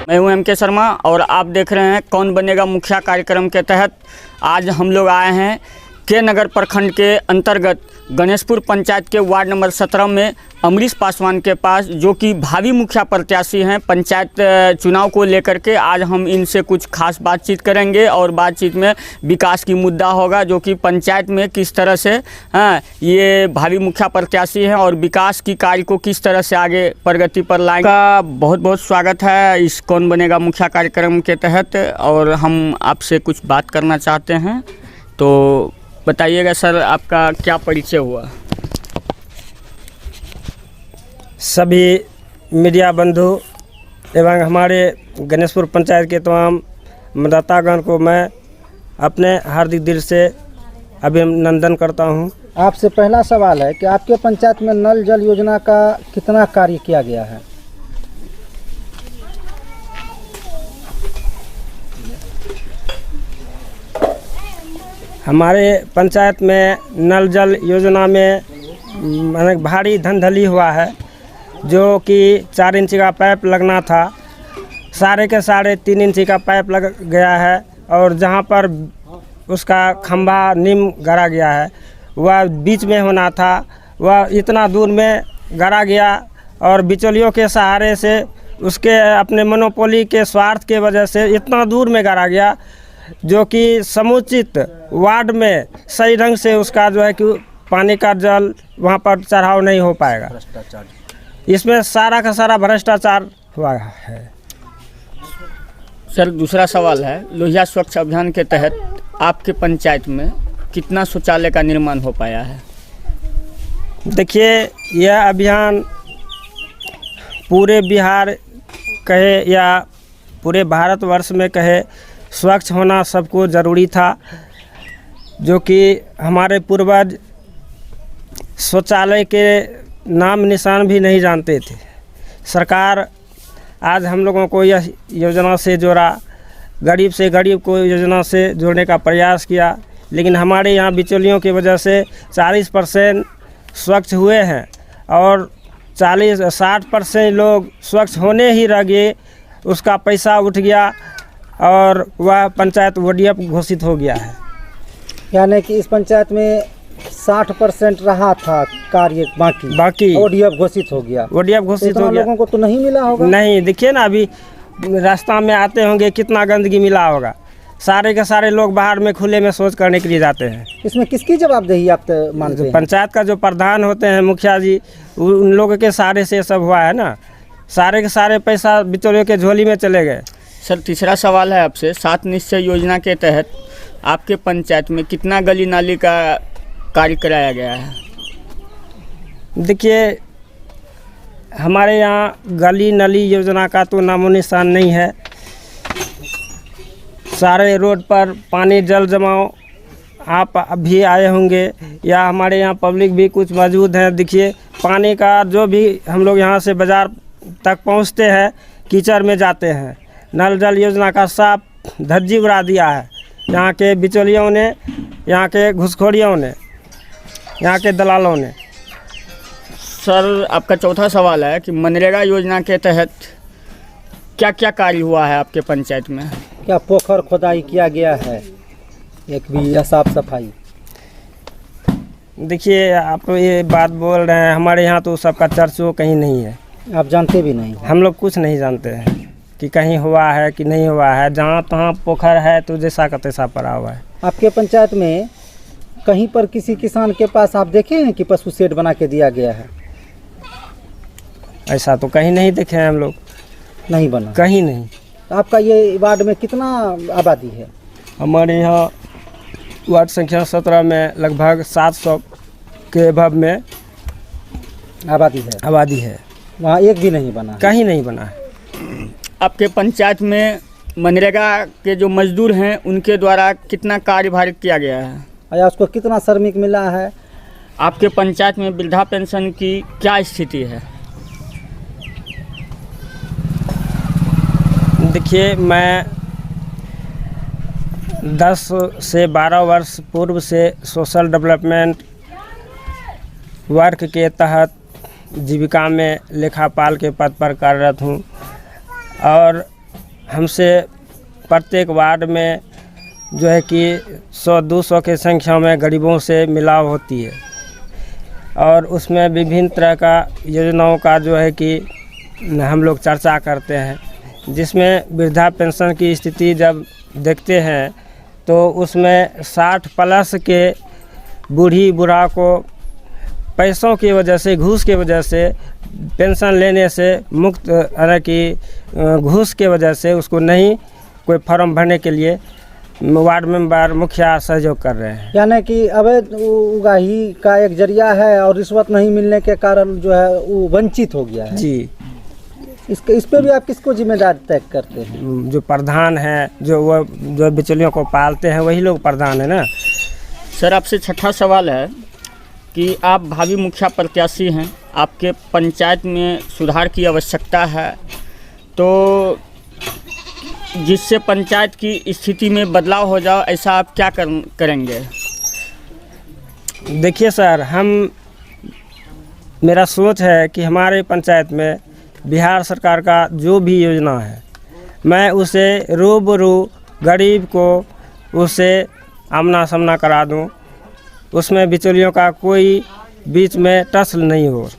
मैं हूं एम के शर्मा और आप देख रहे हैं कौन बनेगा मुखिया कार्यक्रम के तहत आज हम लोग आए हैं के नगर प्रखंड के अंतर्गत गणेशपुर पंचायत के वार्ड नंबर 17 में अमरीश पासवान के पास, जो कि भावी मुखिया प्रत्याशी हैं पंचायत चुनाव को लेकर के। आज हम इनसे कुछ खास बातचीत करेंगे और बातचीत में विकास की मुद्दा होगा, जो कि पंचायत में किस तरह से ये भावी मुखिया प्रत्याशी हैं और विकास की कार्य को किस तरह से आगे प्रगति पर लाएंगे। का बहुत बहुत स्वागत है इस कौन बनेगा मुखिया कार्यक्रम के तहत। और हम आपसे कुछ बात करना चाहते हैं, तो बताइएगा सर, आपका क्या परिचय हुआ? सभी मीडिया बंधु एवं हमारे गणेशपुर पंचायत के तमाम मतदातागण को मैं अपने हार्दिक दिल से अभिनंदन करता हूं। आपसे पहला सवाल है कि आपके पंचायत में नल जल योजना का कितना कार्य किया गया है? हमारे पंचायत में नल जल योजना में भारी धंधली हुआ है, जो कि 4 इंच का पाइप लगना था, सारे के सारे 3 इंच का पाइप लग गया है। और जहां पर उसका खंभा नीम गड़ा गया है, वह बीच में होना था, वह इतना दूर में गड़ा गया और बिचौलियों के सहारे से उसके अपने मोनोपोली के स्वार्थ के वजह से इतना दूर में गड़ा गया, जो कि समुचित वार्ड में सही ढंग से उसका जो है कि पानी का जल वहाँ पर चढ़ाव नहीं हो पाएगा। इसमें सारा का सारा भ्रष्टाचार हुआ है। सर, दूसरा सवाल है, लोहिया स्वच्छ अभियान के तहत आपके पंचायत में कितना शौचालय का निर्माण हो पाया है? देखिए, यह अभियान पूरे बिहार कहे या पूरे भारतवर्ष में कहे, स्वच्छ होना सबको ज़रूरी था, जो कि हमारे पूर्वज शौचालय के नाम निशान भी नहीं जानते थे। सरकार आज हम लोगों को यह योजना से जोड़ा, गरीब से गरीब को योजना से जोड़ने का प्रयास किया, लेकिन हमारे यहाँ बिचौलियों की वजह से 40% स्वच्छ हुए हैं और 60% लोग स्वच्छ होने ही रह गए, उसका पैसा उठ गया और वह पंचायत ODF घोषित हो गया है। यानी कि इस पंचायत में 60% रहा था कार्य, बाकी ODF घोषित हो गया। ODF घोषित हो गया। लोगों को तो नहीं मिला होगा? नहीं, देखिए ना, अभी रास्ता में आते होंगे कितना गंदगी मिला होगा। सारे के सारे लोग बाहर में खुले में शौच करने के लिए जाते हैं। इसमें किसकी जवाबदेही आप मानते हैं? पंचायत का जो प्रधान होते हैं, मुखिया जी, उन लोगों के सहारे से सब हुआ है ना। सारे के सारे पैसा बिचौलियों के झोली में चले गए। सर, तीसरा सवाल है आपसे, 7 निश्चय योजना के तहत आपके पंचायत में कितना गली नाली का कार्य कराया गया है? देखिए, हमारे यहाँ गली नली योजना का तो नामो निशान नहीं है। सारे रोड पर पानी जल जमाव, आप अभी आए होंगे या हमारे यहाँ पब्लिक भी कुछ मौजूद हैं। देखिए, पानी का जो भी हम लोग यहाँ से बाज़ार तक पहुँचते हैं, कीचड़ में जाते हैं। नल जल योजना का साफ धज्जी उड़ा दिया है यहाँ के बिचौलियों ने, यहाँ के घुसखोरियों ने, यहाँ के दलालों ने। सर, आपका चौथा सवाल है कि मनरेगा योजना के तहत क्या क्या कार्य हुआ है आपके पंचायत में? क्या पोखर खोदाई किया गया है, एक भी, या साफ सफाई? देखिए, आप ये बात बोल रहे हैं, हमारे यहाँ तो सबका चर्चा कहीं नहीं है। आप जानते भी नहीं? हम लोग कुछ नहीं जानते हैं कि कहीं हुआ है कि नहीं हुआ है। जहाँ तहाँ पोखर है तो जैसा का तैसा पड़ा हुआ है। आपके पंचायत में कहीं पर किसी किसान के पास आप देखे हैं कि पशु शेड बना के दिया गया है? ऐसा तो कहीं नहीं देखे हैं हम लोग। नहीं बना? कहीं नहीं। आपका ये वार्ड में कितना आबादी है? हमारे यहाँ वार्ड संख्या 17 में लगभग 700 के अभाव में आबादी है। वहाँ एक भी नहीं बना? कहीं नहीं बना है। आपके पंचायत में मनरेगा के जो मजदूर हैं, उनके द्वारा कितना कार्यभार किया गया है या उसको कितना श्रमिक मिला है? आपके पंचायत में वृद्धा पेंशन की क्या स्थिति है? देखिए, मैं 10 से 12 वर्ष पूर्व से सोशल डेवलपमेंट वर्क के तहत जीविका में लेखापाल के पद पर कार्यरत हूँ और हमसे प्रत्येक वार्ड में जो है कि 100-200 की संख्या में गरीबों से मिलाव होती है और उसमें विभिन्न तरह का योजनाओं का जो है कि हम लोग चर्चा करते हैं, जिसमें वृद्धा पेंशन की स्थिति जब देखते हैं तो उसमें 60 प्लस के बूढ़ी बूढ़ा को पैसों की वजह से, घूस की वजह से पेंशन लेने से मुक्त, यानी कि घूस के वजह से उसको नहीं कोई फॉर्म भरने के लिए वार्ड मेंबर मुखिया सहयोग कर रहे हैं। यानी कि अवैध उगाही का एक जरिया है और रिश्वत नहीं मिलने के कारण जो है वो वंचित हो गया है जी। इस पे भी आप किसको जिम्मेदार तय करते हैं? जो प्रधान है, जो बिचौलियों को पालते हैं वही लोग प्रधान है ना। सर आपसे छठा सवाल है कि आप भावी मुखिया प्रत्याशी हैं, आपके पंचायत में सुधार की आवश्यकता है, तो जिससे पंचायत की स्थिति में बदलाव हो जाए, ऐसा आप क्या करेंगे? देखिए सर, मेरा सोच है कि हमारे पंचायत में बिहार सरकार का जो भी योजना है मैं उसे रूबरू गरीब को उसे आमना सामना करा दूं, उसमें बिचौलियों का कोई बीच में टच नहीं हो।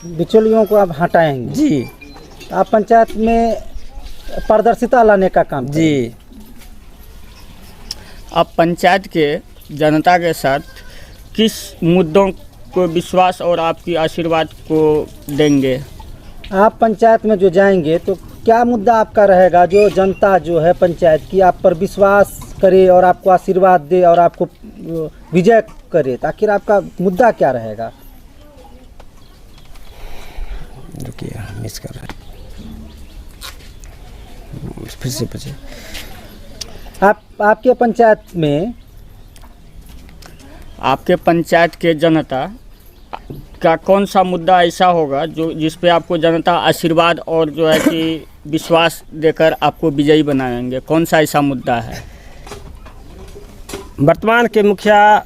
बिचौलियों को आप हटाएंगे जी। आप पंचायत में पारदर्शिता लाने का काम जी। आप पंचायत के जनता के साथ किस मुद्दों को विश्वास और आपकी आशीर्वाद को देंगे? आप पंचायत में जो जाएंगे तो क्या मुद्दा आपका रहेगा जो जनता जो है पंचायत की आप पर विश्वास करे और आपको आशीर्वाद दे और आपको विजय करे? आखिर आपका मुद्दा क्या रहेगा? रुकिए, मिस कर रहे हैं, फिर से पूछिए। आपके पंचायत के जनता का कौन सा मुद्दा ऐसा होगा जो जिस पे आपको जनता आशीर्वाद और जो है कि विश्वास देकर आपको विजयी बनाएंगे? कौन सा ऐसा मुद्दा है? वर्तमान के मुखिया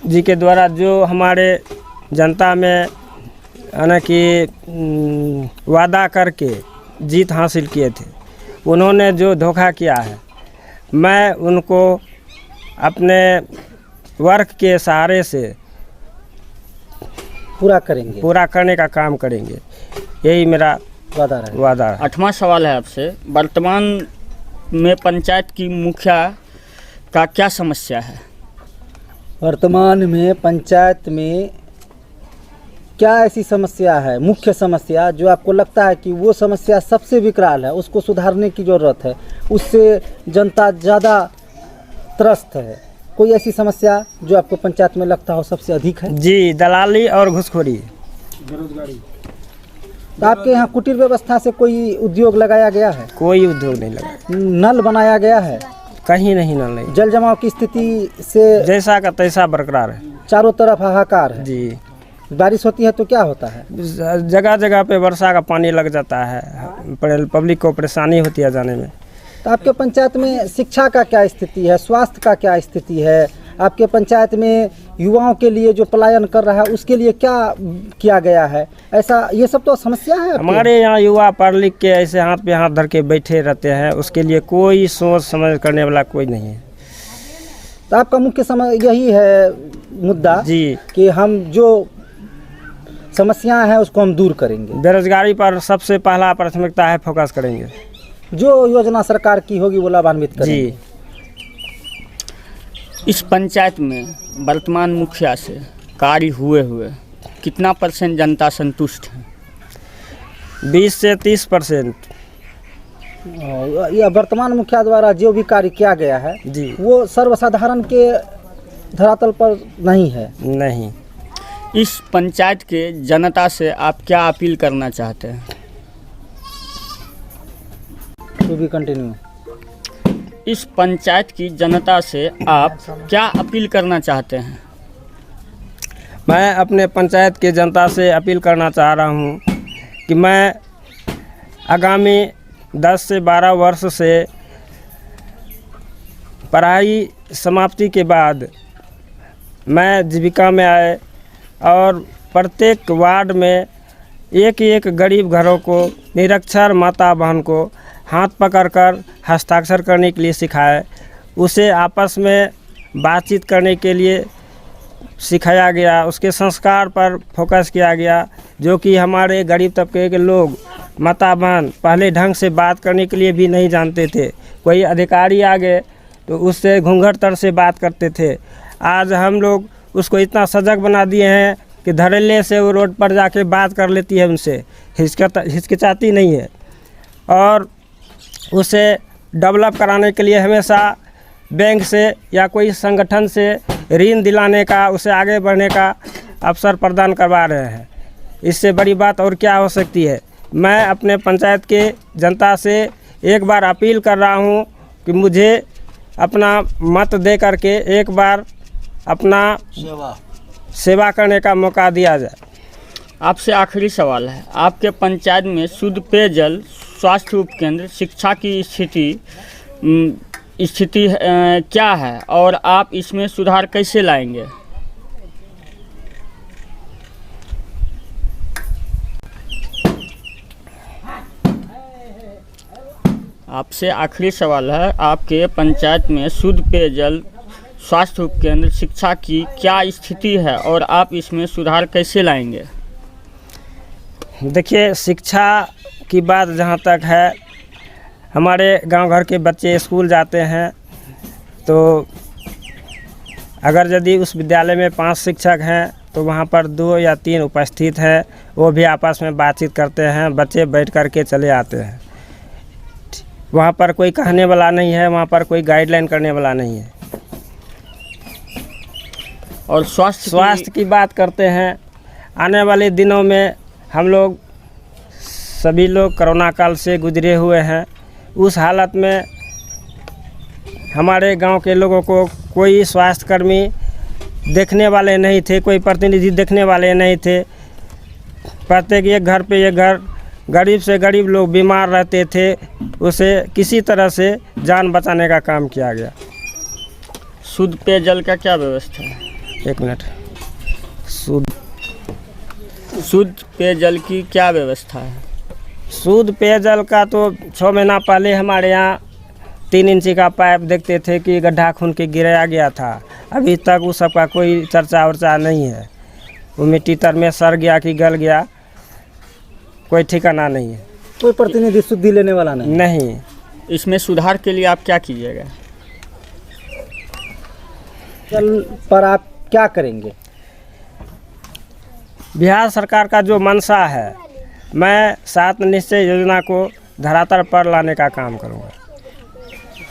जी के द्वारा जो हमारे जनता में यानी कि वादा करके जीत हासिल किए थे, उन्होंने जो धोखा किया है, मैं उनको अपने वर्क के सहारे से पूरा करने का काम करेंगे, यही मेरा वादा है। 8वां सवाल है आपसे, वर्तमान में पंचायत की मुखिया का क्या समस्या है? वर्तमान में पंचायत में क्या ऐसी समस्या है, मुख्य समस्या, जो आपको लगता है कि वो समस्या सबसे विकराल है, उसको सुधारने की ज़रूरत है, उससे जनता ज़्यादा त्रस्त है? कोई ऐसी समस्या जो आपको पंचायत में लगता हो सबसे अधिक है? जी, दलाली और घुसखोरी, बेरोजगारी। तो आपके यहाँ कुटीर व्यवस्था से कोई उद्योग लगाया गया है? कोई उद्योग नहीं लगा। नल बनाया गया है? कहीं नहीं नल नहीं। जल जमाव की स्थिति से जैसा का तैसा बरकरार है, चारों तरफ हाहाकार है जी। बारिश होती है तो क्या होता है? जगह जगह पे वर्षा का पानी लग जाता है, पब्लिक को परेशानी होती है जाने में। तो आपके पंचायत में शिक्षा का क्या स्थिति है, स्वास्थ्य का क्या स्थिति है? आपके पंचायत में युवाओं के लिए जो पलायन कर रहा है उसके लिए क्या किया गया है? ऐसा ये सब तो समस्या है। हमारे यहाँ युवा पढ़ लिख के ऐसे हाथ पे हाथ धर के बैठे रहते हैं, उसके लिए कोई सोच समझ करने वाला कोई नहीं है। तो आपका मुख्य यही है मुद्दा जी कि हम जो समस्याएं हैं उसको हम दूर करेंगे। बेरोजगारी पर सबसे पहला प्राथमिकता है, फोकस करेंगे। जो योजना सरकार की होगी वो लाभान्वित करेंगे जी। इस पंचायत में वर्तमान मुखिया से कार्य हुए कितना % जनता संतुष्ट है? 20 से 30%। यह वर्तमान मुखिया द्वारा जो भी कार्य किया गया है जी, वो सर्वसाधारण के धरातल पर नहीं है। नहीं। इस पंचायत के जनता से आप क्या अपील करना चाहते हैं? To be continue. इस पंचायत की जनता से आप क्या अपील करना चाहते हैं? मैं अपने पंचायत के जनता से अपील करना चाह रहा हूँ कि मैं आगामी 10 से 12 वर्ष से पढ़ाई समाप्ति के बाद मैं जीविका में आए और प्रत्येक वार्ड में एक गरीब घरों को, निरक्षर माता बहन को हाथ पकड़कर हस्ताक्षर करने के लिए सिखाए, उसे आपस में बातचीत करने के लिए सिखाया गया, उसके संस्कार पर फोकस किया गया। जो कि हमारे गरीब तबके के लोग, माता बहन पहले ढंग से बात करने के लिए भी नहीं जानते थे। कोई अधिकारी आ गए तो उससे घूंघट तर से बात करते थे। आज हम लोग उसको इतना सजग बना दिए हैं कि धड़ल्ले से वो रोड पर जाके बात कर लेती है, उनसे हिचकिचाती नहीं है। और उसे डेवलप कराने के लिए हमेशा बैंक से या कोई संगठन से ऋण दिलाने का, उसे आगे बढ़ने का अवसर प्रदान करवा रहे हैं। इससे बड़ी बात और क्या हो सकती है। मैं अपने पंचायत के जनता से एक बार अपील कर रहा हूं कि मुझे अपना मत दे करके एक बार अपना सेवा करने का मौका दिया जाए। आपसे आखिरी सवाल है, आपके पंचायत में शुद्ध पेयजल, स्वास्थ्य उपकेंद्र, शिक्षा की स्थिति क्या है और आप इसमें सुधार कैसे लाएंगे? आपसे आखिरी सवाल है, आपके पंचायत में शुद्ध पेयजल, स्वास्थ्य उपकेंद्र, शिक्षा की क्या स्थिति है और आप इसमें सुधार कैसे लाएंगे? देखिए, शिक्षा की बात जहाँ तक है, हमारे गांव घर के बच्चे स्कूल जाते हैं तो अगर यदि उस विद्यालय में 5 शिक्षक हैं तो वहाँ पर 2 या 3 उपस्थित हैं, वो भी आपस में बातचीत करते हैं, बच्चे बैठ कर के चले आते हैं। वहाँ पर कोई कहने वाला नहीं है, वहाँ पर कोई गाइडलाइन करने वाला नहीं है। और स्वास्थ्य की बात करते हैं, आने वाले दिनों में हम लोग सभी लोग कोरोना काल से गुजरे हुए हैं। उस हालत में हमारे गांव के लोगों को कोई स्वास्थ्यकर्मी देखने वाले नहीं थे, कोई प्रतिनिधि देखने वाले नहीं थे। प्रत्येक एक घर पे एक घर गरीब से गरीब लोग बीमार रहते थे, उसे किसी तरह से जान बचाने का काम किया गया। शुद्ध पेयजल का क्या व्यवस्था है? एक मिनट। शुद्ध पेयजल की क्या व्यवस्था है? शुद्ध पेयजल का तो 6 महीना पहले हमारे यहाँ 3 इंची का पाइप देखते थे कि गड्ढा खून के गिराया गया था। अभी तक उस सब का कोई चर्चा वर्चा नहीं है। वो मिट्टी तर में सड़ गया कि गल गया, कोई ठिकाना नहीं है। कोई प्रतिनिधि शुद्धि लेने वाला नहीं। इसमें सुधार के लिए आप क्या कीजिएगा? पर आप क्या करेंगे? बिहार सरकार का जो मंशा है, मैं 7 निश्चय योजना को धरातल पर लाने का काम करूंगा।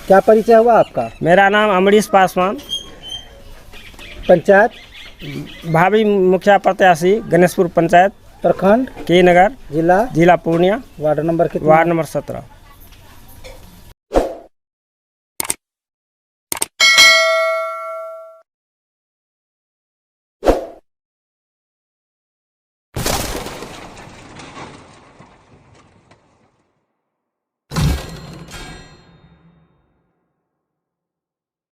क्या परिचय हुआ आपका? मेरा नाम अमरीश पासवान, पंचायत भावी मुखिया प्रत्याशी, गणेशपुर पंचायत, प्रखंड के नगर, जिला पूर्णिया, वार्ड नंबर 17।